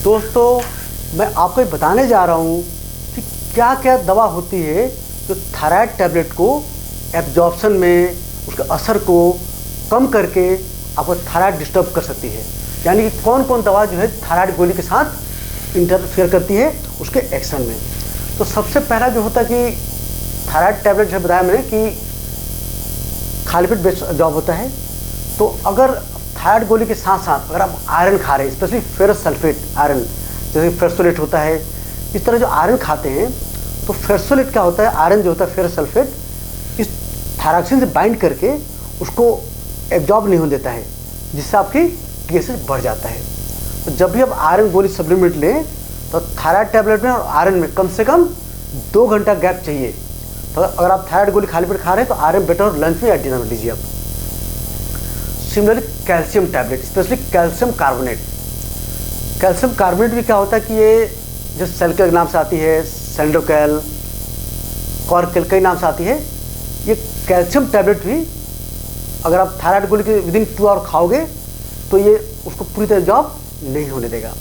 दोस्तों मैं आपको ये बताने जा रहा हूँ कि क्या क्या दवा होती है जो थायराइड टैबलेट को एब्जॉर्प्शन में उसके असर को कम करके आपको थायराइड डिस्टर्ब कर सकती है। यानी कि कौन कौन दवा जो है थायराइड गोली के साथ इंटरफेयर करती है उसके एक्शन में। तो सबसे पहला जो होता है कि थायराइड टैबलेट जो बताया मैंने कि खाली पेट बेस्ड जॉब होता है। तो अगर थायराइड गोली के साथ साथ अगर आप आयरन खा रहे हैं, स्पेशली फेरस सल्फेट आयरन, जैसे फेरसोलेट होता है, इस तरह जो आयरन खाते हैं तो फेरसोलेट क्या होता है, आयरन जो होता है फेरस सल्फेट इस थायरॉक्सिन से बाइंड करके उसको एब्जॉर्ब नहीं होने देता है, जिससे आपकी TSH बढ़ जाता है। तो जब भी आप आयरन गोली सप्लीमेंट लें तो थायराइड टैबलेट में और आयरन में कम से कम 2 घंटा गैप चाहिए। तो अगर आप थायराइड गोली खाली पेट खा रहे हैं तो आयरन बेटर लंच में या डिनर में लीजिए आप। Similarly calcium tablet, specially calcium carbonate. Calcium carbonate भी क्या होता है कि ये जो सेलकल के नाम से आती है, सेंडोकैल, कॉर्केल, कई नाम से आती है। ये कैल्शियम टैबलेट भी अगर आप थायराइड गोली के विदिन 2 आवर खाओगे तो ये उसको पूरी तरह जॉब नहीं होने देगा।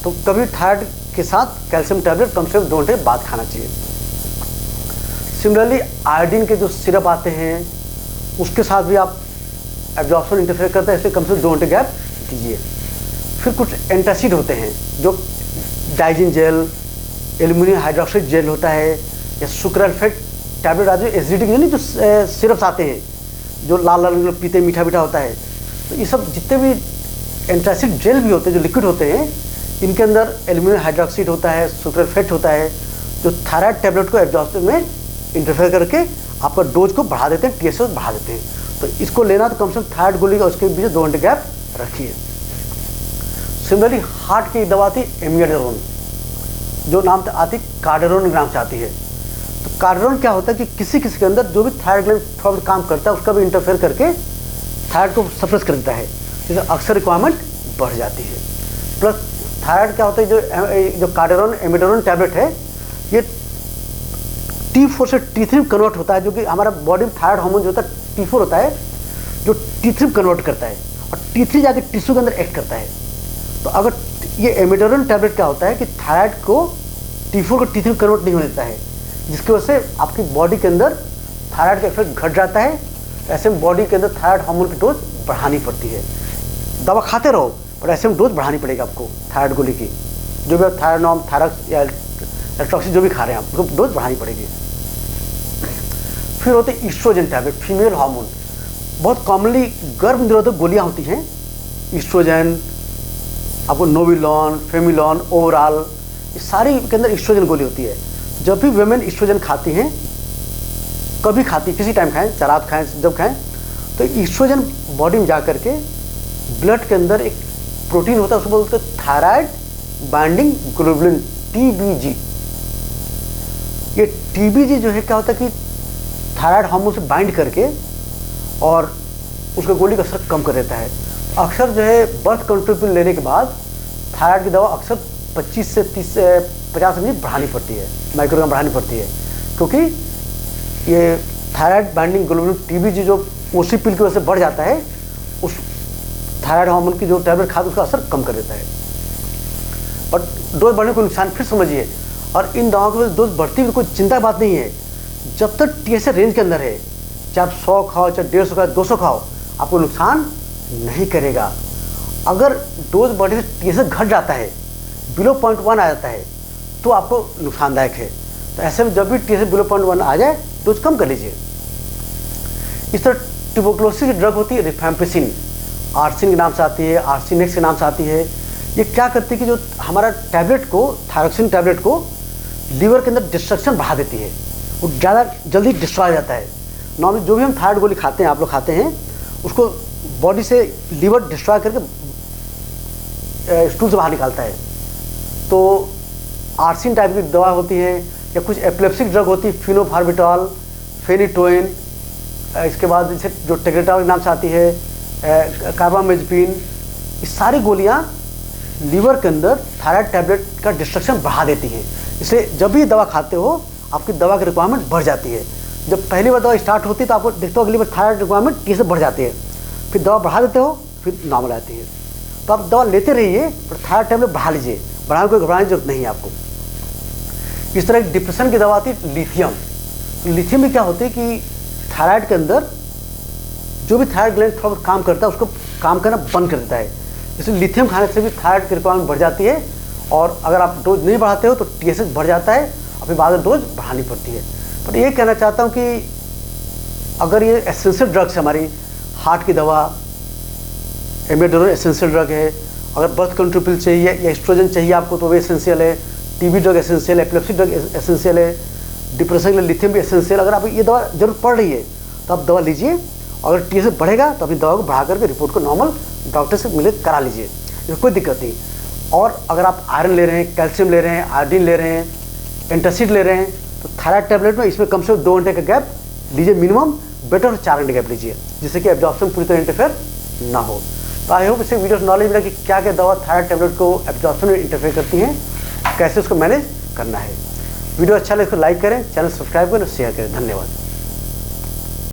तो कभी थायराइड के साथ कैल्शियम टैबलेट कम से कम 2 घंटे बाद खाना चाहिए। सिमिलरली आयोडीन के जो सिरप आते हैं उसके साथ भी आप एब्जॉर्प्शन इंटरफेयर करता है, इसलिए कम से कम 2 घंटे गैप दीजिए। फिर कुछ एंटासिड होते हैं जो डाइजिन जेल, एल्यूमिनियम हाइड्रोक्साइड जेल होता है, या सुक्राल्फेट टैबलेट आते हैं, एसिडिक यानी जो सिरप्स आते हैं जो लाल लाल पीते मीठा मीठा होता है। तो ये सब जितने भी एंटासिड जेल भी होते हैं जो लिक्विड होते हैं, इनके अंदर एल्यूमिनियम हाइड्रोक्साइड होता है, सुक्राल्फेट होता है, जो थायराइड टैबलेट को एब्जॉर्प्शन में इंटरफेयर करके आपका डोज को बढ़ा देते हैं, TSH बढ़ा देते हैं। तो इसको लेना तो कम से कम थायराइड गोली का उसके बीच 2 घंटे गैप रखिए। सिमिलरली हार्ट की दवा थी एमिडारोन, जो नाम से आती कार्डारोन नाम से आती है। तो कार्डारोन क्या होता है कि किसी किसी के अंदर जो भी थायराइड ग्लैंड थोड़ा बहुत काम करता है उसका भी इंटरफेयर करके थायराइड को सप्रेस कर देता है, जिससे अक्सर रिक्वायरमेंट बढ़ जाती है। प्लस थायराइड क्या होता है, जो कार्डारोन एमिडारोन टैबलेट है ये T4 से T3 कन्वर्ट होता है, जो कि हमारा बॉडी में थायराइड हार्मोन जो होता है T4 होता है जो T3 कन्वर्ट करता है, और T3 जाके टिश्यू के अंदर एक्ट करता है। तो अगर ये एमिडारोन टैबलेट क्या होता है कि थायराइड को T4 को T3 कन्वर्ट नहीं होने देता है, जिसकी वजह से आपकी बॉडी के अंदर थायराइड का इफेक्ट घट जाता है। ऐसे में बॉडी के अंदर थायराइड हार्मोन की डोज बढ़ानी पड़ती है। दवा खाते रहो पर ऐसे में डोज बढ़ानी पड़ेगी आपको थायराइड गोली की। जो भी आप थायरानॉम, थायरक्स या एल्ट्रॉक्सी जो भी खा रहे हैं आप, उसको डोज बढ़ानी पड़ेगी। फिर होते हैं ईस्ट्रोजन टैबलेट, फीमेल हार्मोन। बहुत कॉमनली गर्भ निरोधक गोलियां होती हैं, ईस्ट्रोजन, आपको नोविलॉन, फेमिलॉन, ओवरऑल, ये सारी के अंदर ईस्ट्रोजन गोली होती है। जब भी वुमेन ईस्ट्रोजन खाती हैं, कभी खाती, किसी टाइम खाएं, शराब खाएं, जब खाएं, तो ईस्ट्रोजन बॉडी में जा करके ब्लड के अंदर एक प्रोटीन होता है, उसको बोलते हैं थायराइड बाइंडिंग ग्लोबुलिन, TBG। ये TBG जो है क्या होता है कि थायराइड हार्मोन से बाइंड करके और उसका गोली का असर कम कर देता है। अक्सर जो है बर्थ कंट्रोल पिल लेने के बाद थायराइड की दवा अक्सर 25 से 30 से 50 mg बढ़ानी पड़ती है, माइक्रोग्राम बढ़ानी पड़ती है, क्योंकि ये थायराइड बाइंडिंग ग्लोबुलिन TBG जो उसी पिल की वजह से बढ़ जाता है, उस थायराइड हार्मोन की जो टैबलेट खाते उसका असर कम कर देता है। और डोज बढ़ने को नुकसान फिर समझिए, और इन दवाओं की वजह से डोज बढ़ती हुई कोई चिंता की बात नहीं है। जब तक TSH रेंज के अंदर है, चाहे आप 100 खाओ, चाहे 150 खाओ, 200 खाओ, आपको नुकसान नहीं करेगा। अगर डोज बढ़ने से TSH घट जाता है, बिलो 0.1 आ जाता है, तो आपको नुकसानदायक है। तो ऐसे में जब भी TSH बिलो 0.1 आ जाए डोज कम कर लीजिए। इस तरह ट्यूबरकुलोसिस की ड्रग होती है रिफैम्पिसिन, आर्सिन के नाम से आती है, आर्सिनेक्स के नाम से आती है। ये क्या करती है कि जो हमारा टैबलेट को, थायरॉक्सिन टैबलेट को लीवर के अंदर डिस्ट्रक्शन बढ़ा देती है, वो ज़्यादा जल्दी डिस्ट्रॉय हो जाता है। नॉर्मली जो भी हम थायराइड गोली खाते हैं, आप लोग खाते हैं, उसको बॉडी से लीवर डिस्ट्रॉय करके स्टूल से बाहर निकालता है। तो आर्सिन टाइप की दवा होती है, या कुछ एपिलेप्सिक ड्रग होती है, फिनोफार्बिटॉल, फेनिटोइन, इसके बाद जैसे जो टेग्रेटा के नाम से आती है, कार्बामेज़पिन, ये सारी गोलियां लीवर के अंदर थायराइड टैबलेट का डिस्ट्रक्शन बढ़ा देती हैं। इसलिए जब भी दवा खाते हो आपकी दवा की रिक्वायरमेंट बढ़ जाती है। जब पहली बार दवा स्टार्ट होती है तो आपको देखते हो अगली बार थायराइड रिक्वायरमेंट TSH बढ़ जाती है, फिर दवा बढ़ा देते हो, फिर नॉर्मल आती है। तो आप दवा लेते रहिए पर थायराइड टैबलेट बढ़ा लीजिए, बढ़ाने को घबराने की जरूरत नहीं है आपको। इस तरह डिप्रेशन की दवा आती है लिथियम। लिथियम में क्या होता है कि थायराइड के अंदर जो भी थायराइड ग्लैंड थोड़ा बहुत काम करता है उसको काम करना बंद कर देता है। इसलिए लिथियम खाने से भी थायराइड की रिक्वायरमेंट बढ़ जाती है, और अगर आप डोज नहीं बढ़ाते हो तो TSH बढ़ जाता है और फिर बाद में डोज बढ़ानी पड़ती है। पर ये कहना चाहता हूँ कि अगर ये एसेंशियल ड्रग्स हमारी हार्ट की दवा, एमेडोरोन एसेंशियल ड्रग है, अगर बर्थ कंट्रोल पिल चाहिए या एस्ट्रोजन चाहिए आपको तो वो एसेंशियल है, TB ड्रग एसेंशियल है, एपिलेप्सी ड्रग एसेंशियल है, डिप्रेशन के लिए लिथियम भी एसेंशियल। अगर आप ये दवा जरूरत पड़ रही है तो आप दवा लीजिए, अगर TSH बढ़ेगा तो अपनी दवा को बढ़ा करके रिपोर्ट को नॉर्मल डॉक्टर से मिले करा लीजिए, इसमें कोई दिक्कत नहीं। और अगर आप आयरन ले रहे हैं, कैल्शियम ले रहे हैं, आयोडीन ले रहे हैं, एंटासिड ले रहे हैं, तो थायराइड टैबलेट में इसमें कम से कम 2 घंटे का गैप लीजिए मिनिमम, बेटर 4 घंटे गैप लीजिए, जिससे कि एब्जॉर्प्शन पूरी तरह इंटरफेयर ना हो। तो आई होप इससे वीडियो से नॉलेज मिला कि क्या क्या दवा थायराइड टैबलेट को एब्जॉर्प्शन में इंटरफेयर करती हैं, कैसे उसको मैनेज करना है। वीडियो अच्छा लगे तो लाइक करें, चैनल सब्सक्राइब करें, शेयर करें। धन्यवाद।